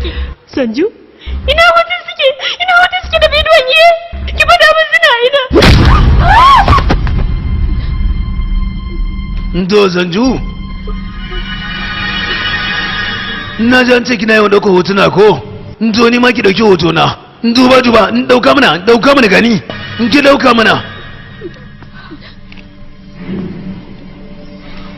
ki. Sanju? Ina hoton suke da bidiyon ye? Ki faɗa min suna ina. To Sanju? Na ji an ce kina yawan ɗaukar hotuna ko? To ni ma ki ɗauki hotona. Duba, ɗauka mana gani. Ki ɗauka mana.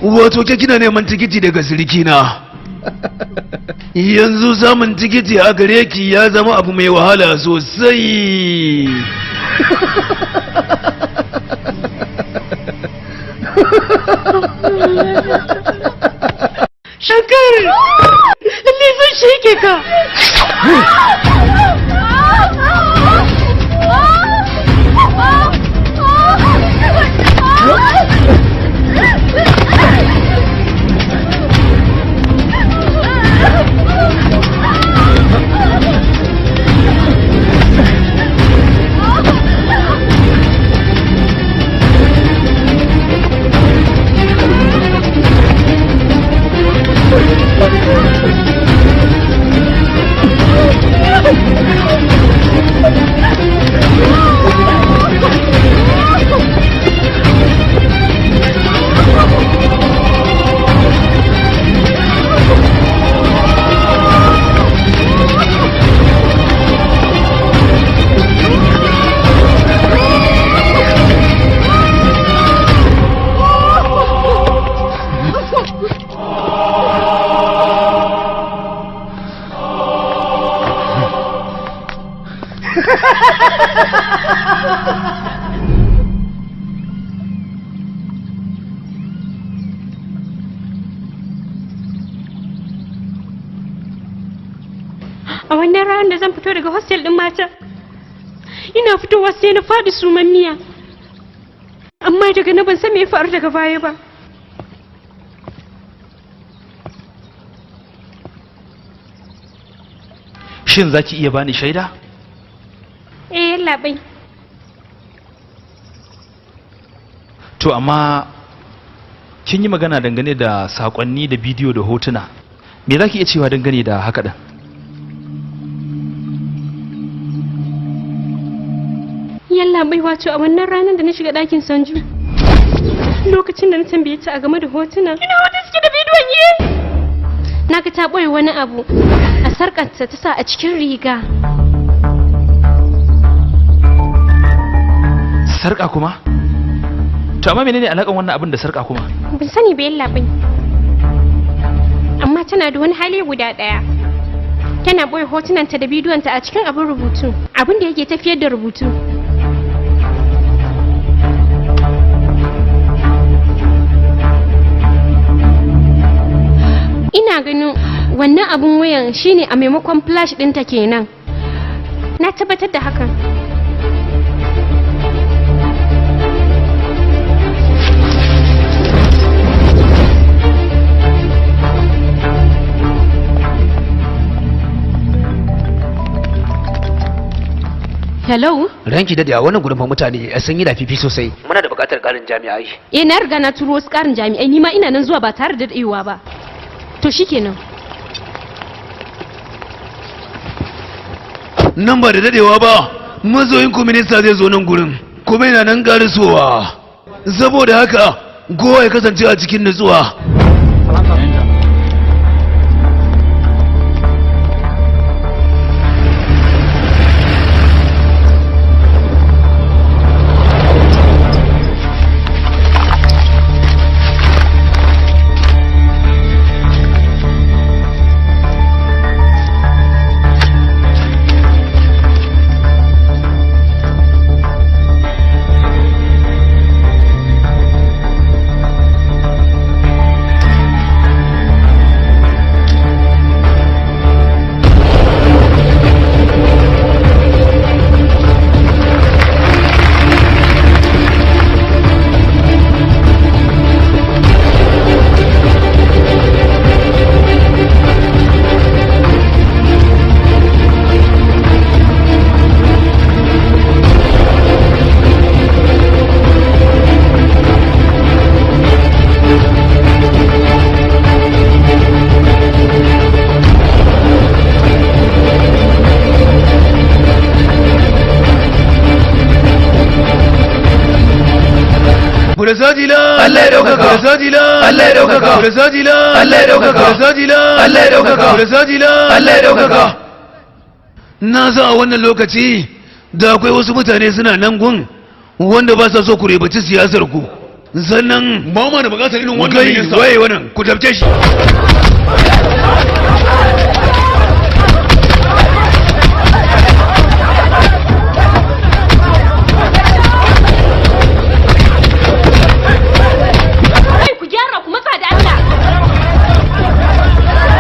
Wato ke kina neman tikiti daga sirikina. Yanzu samun tikiti a gare ki ya zama abu mai wahala sosai. Shankar! Lalle zan sheke ka! A wannan ranar da zan fito daga hostel din mata, ina fitowa sai na faɗi sumanniya, amma daga na ban san me ya faru daga baya ba. Shin zaki iya bani shaida? Labai. To amma kin yi magana dangane da sakonni da bidiyo da hotuna. Me zaki iya cewa dangane da haka din? Labai, wato a wannan ranar da na shiga ɗakin Sanju, lokacin da na tambaye ta a game da hotuna, ina hoton suke da bidiyon ye? Na ga ta ɓoye wani abu a sarƙarta ta sa a cikin riga. Sarƙa kuma? To amma menene alakan wannan abin da sarƙa kuma? Ban sani ba Labai. Amma tana da wani hali guda ɗaya. Tana ɓoye hotunanta da bidiyonta a cikin abin rubutu, abin da yake tafiyar da rubutu. Ina ganin wannan abun wayan shine a maimakon flash ɗinta kenan. Na tabbatar da hakan. Hello? Ranki dade a wannan gurin fa mutane sun yi dafifi sosai. Muna da buƙatar ƙarin jami'ai. Na riga na turo wasu ƙarin jami'ai, ni ma ina nan zuwa ba tare da daɗewa ba. To shikenan. Nan ba da dadewa ba, mazoyin ku minista zai zo nan gurin, kuma yana nan garisowa. Saboda haka, kowa ya kasance a cikin nutsuwa. Sajila Allah ya daukaka Sajila Allah ya daukaka Sajila Allah ya daukaka Sajila Allah ya daukaka Sajila Allah ya daukaka. Na sa a wannan lokaci da akwai wasu mutane suna nan gun wanda ba sa so ku rebaci siyasar ku, sannan ba ma da bukatar irin wannan minista. Waye wannan ku tabce shi. Ku gyara ku matsa da Allah.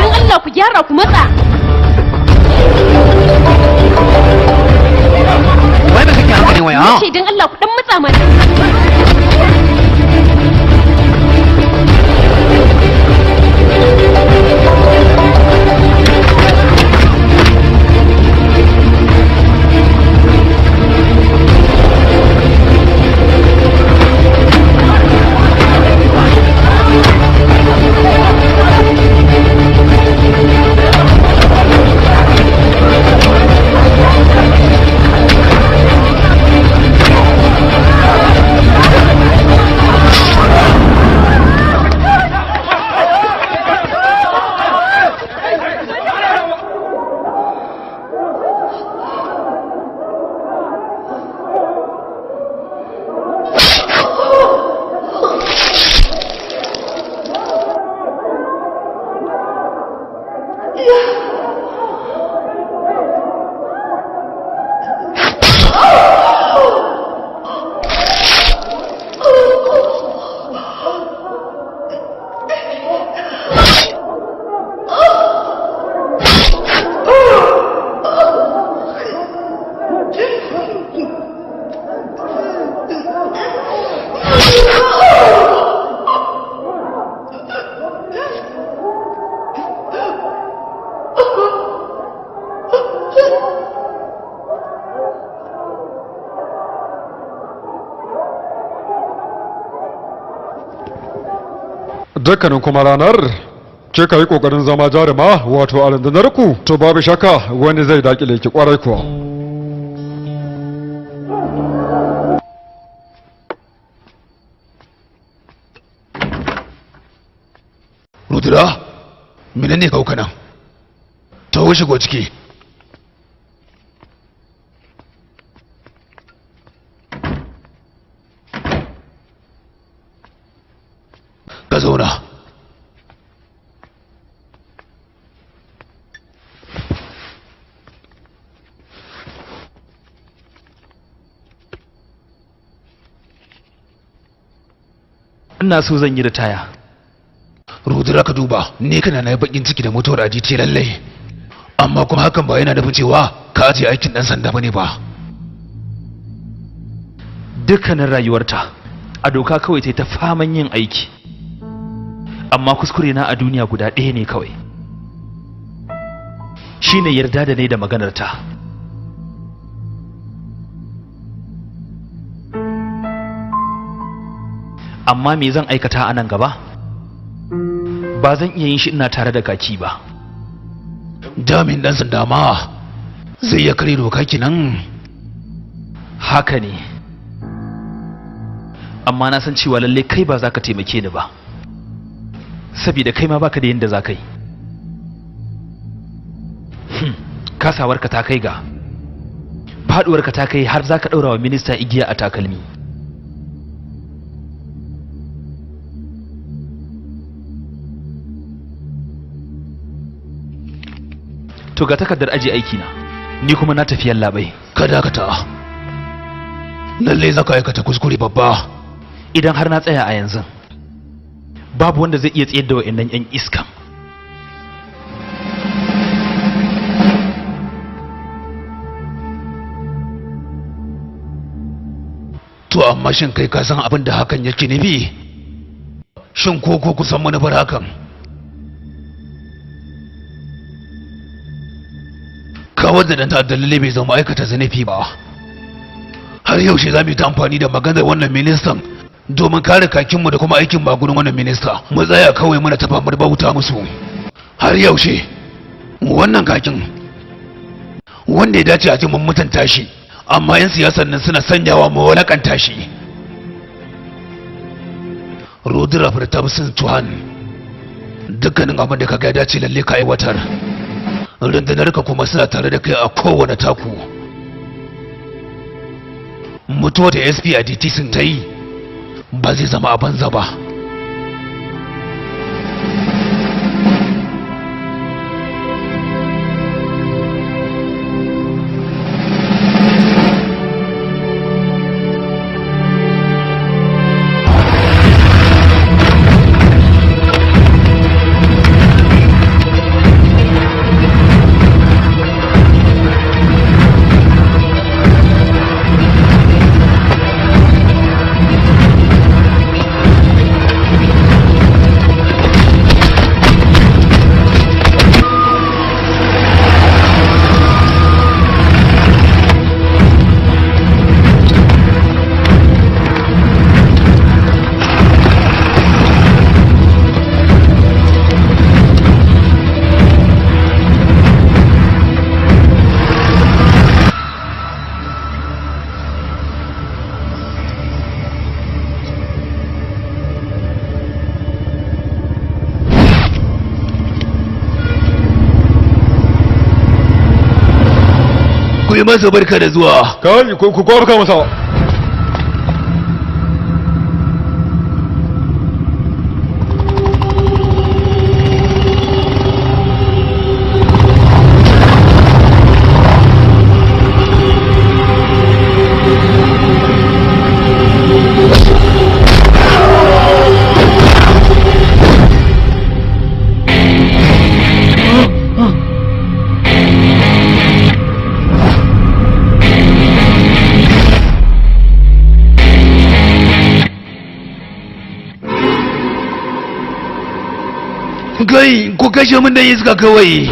Don Allah ku gyara ku matsa. Wai ba kake haka ne wai ha? Ce don Allah ku dan matsa mana. Dukkanin kuma ranar kika yi kokarin zama jaruma wato a rundunar ku, to babu shakka wani zai dakile ki kwarai kuwa. Rudra, menene kauka nan? Ta wuce go ciki. Ka zauna. Ina so zan yi ritaya. Rudra ka duba, ni kana na bakin ciki da mutuwar ajiye lallai. Amma kuma hakan ba yana nufin cewa ka ajiye aikin dan sanda bane ba. Dukkanin rayuwarta a doka kawai ta faman yin aiki. Amma kuskure na a duniya guda ɗaya ne kawai. Shine yarda da ne da maganarta. Amma me zan aikata a nan gaba? Ba zan iya yin shi ina tare da kaki ba. Damin dan sanda ma zai ya kare doka kinan. Haka ne. Amma na san cewa lalle kai ba za ka taimake ni ba. Saboda kai ma baka da yanda za ka yi. Kasawarka ta kai ga faduwarka ta kai har za ka ɗaura wa minista igiya a takalmi. To ga takardar aji aiki na, ni kuma na tafi yallaɓai. Ka dakata. Lalle za ka aikata kuskure babba. Idan har na tsaya a yanzu, babu wanda zai iya tsayar da wa'annan 'yan iskan. To amma shin kai ka san abin da hakan yake nufi? Shin ko kusan manufar hakan? Kawar da dan ta'adda lalle bai zama aikata zanafi ba. Har yaushe za mu yi ta amfani da maganar wannan ministan domin kare kakinmu da kuma aikin magunin wannan minista? Mu tsaya kawai muna tafa mu bauta musu. Har yaushe wannan kakin wanda ya dace a ji mun mutunta shi, amma 'yan siyasar nan suna sanyawa mu walakanta shi. Rudra Pratapsin Tuhan, dukkanin abin da ka ga dace lalle ka aiwatar. Rundunarka kuma suna tare da kai a kowane taku. Mutuwa da SP a DT sun ta yi ba zai zama a banza ba. Ku yi masa barka da zuwa. Kai ku barka masa. Kai, ku kashe min da iska kawai.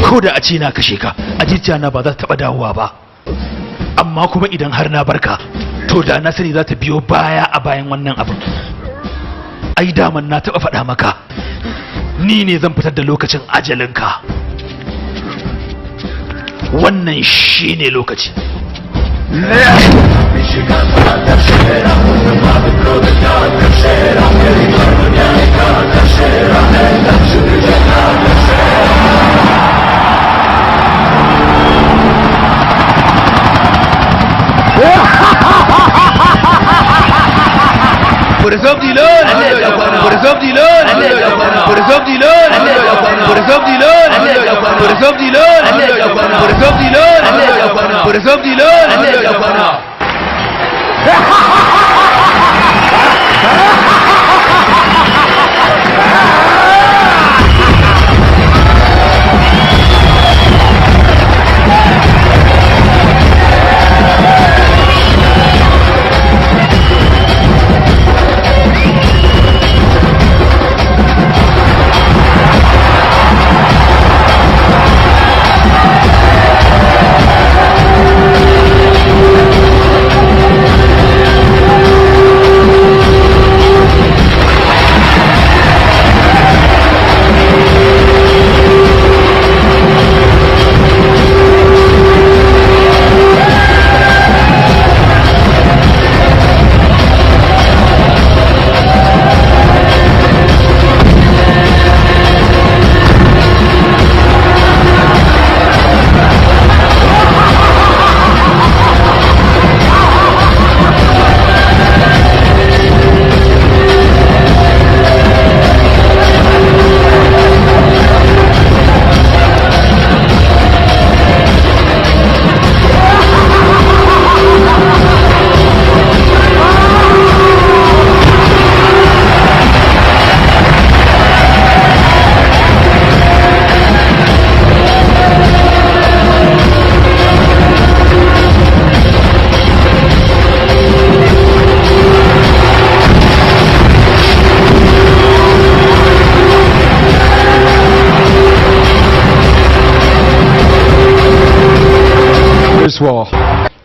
ko da a ce na kashe ka ajiya na ba za ta taba dawowa ba, amma kuma idan har na barka to da na sani za ta biyo baya a bayan wannan abin. Ai daman na taba faɗa maka ni ne zan fitar da lokacin ajalinka. Wannan shine lokaci. Burzum Dilon, Burzum Dilon, Burzum Dilon, Burzum Dilon, Burzum Dilon, Burzum Dilon, Burzum Dilon.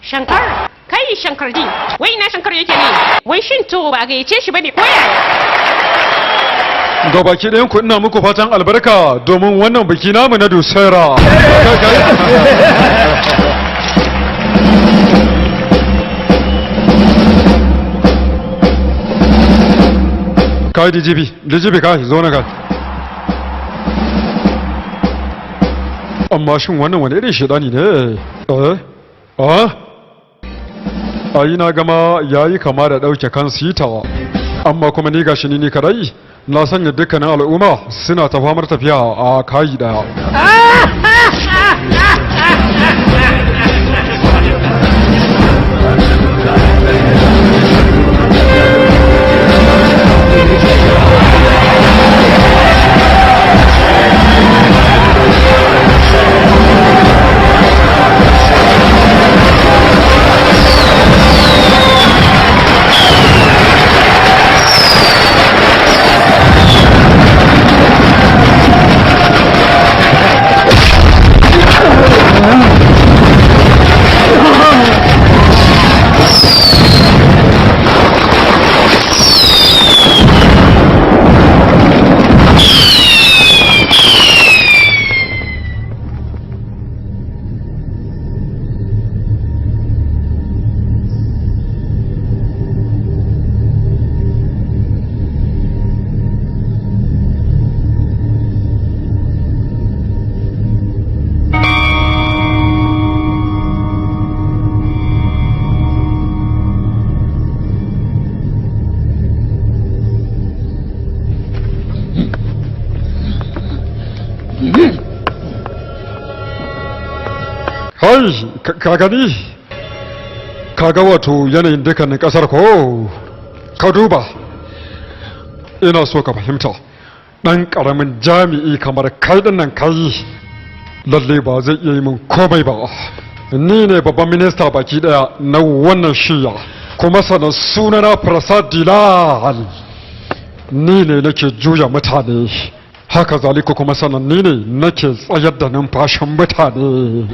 Shankar, kai Shankar din, wai ina Shankar yake ne? Wai shin to ba a gayyace shi bane ko yaya? Ga baki ɗayan ku ina muku fatan albarka domin wannan biki namu na Dusera. Kai DGB kai zo na kai. Amma shin wannan wani irin shedani ne? Ai na gama yayi kama da ɗauke kan sitawa. Amma kuma ni gashi ni kadai na sanya dukkanin al'umma suna ta famar tafiya a kayi daya. Ka gani kaga wato yanayin dukkanin kasar ko ka duba ina so ka fahimta dan karamin jami'i kamar kai nan kai lalle ba zai iya yi min komai ba. Ni ne babban minista baki daya na wannan shiya kuma sanan sunana Prasad Dilal. Ni ne nake juya mutane haka zalika kuma sanan ni ne nake tsayar da numfashin mutane.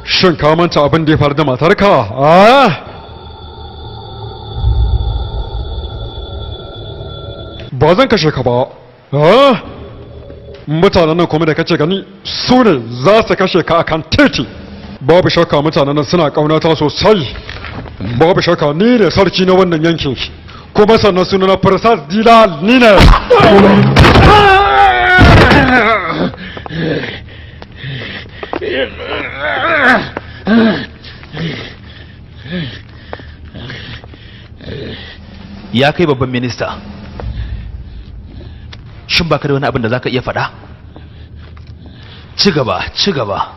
Shin ka manta abin da ya faru da matarka? Ba zan kashe ka ba. Mutanen nan kuma da kace gani su ne za su kashe ka akan titi. Babu shakka mutanen nan suna kaunata sosai. Babu shakka ni ne sarki na wannan yankin. Kuma sannan sunana Prasad Dilal ni ne. Ya kai babban minista, shin baka da wani abin da zaka iya faɗa? Ci gaba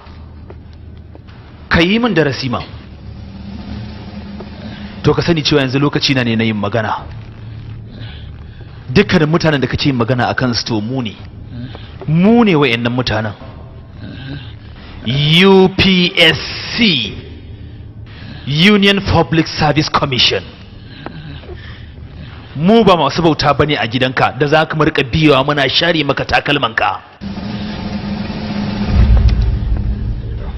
ka yi min darasi ma. To ka sani cewa yanzu lokaci na ne na yin magana. Dukkanin mutanen da kake yin magana a kansu to mu ne wayannan mutanen. UPSC, Union Public Service Commission. Mu ba masu bauta bane a gidanka da za ka rika biyawa muna share maka takalmanka.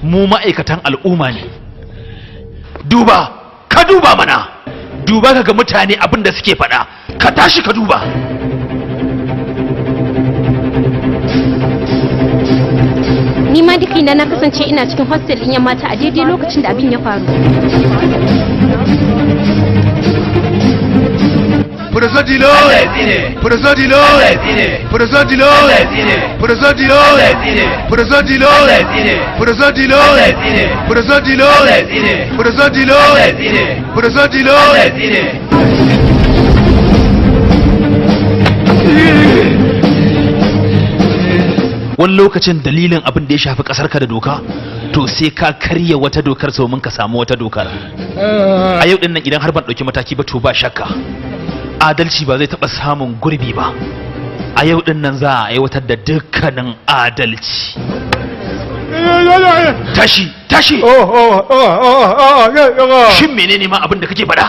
Mu ma'aikatan al'umma ne. Ka duba mana. Duba ka ga mutane abin da suke faɗa. Ka tashi ka duba. Ni ma duka inda na kasance ina cikin hostel ɗin yan mata a daidai lokacin da abin ya faru. Wani lokacin dalilin abin da ya shafi kasarka da doka to sai ka karya wata dokar domin ka samu wata dokar. A yau din nan idan har ban dauki mataki ba to ba shakka adalci ba zai taba samun gurbi ba. A yau din nan za a aiwatar da dukkanin adalci. Tashi shin menene ma abin da kake faɗa?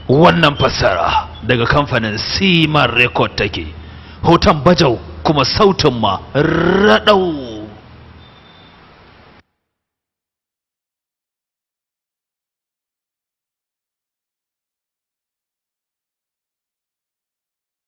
Wannan fassara daga kamfanin Siman Record take. Hoton bajau kuma sautin ma raɗau.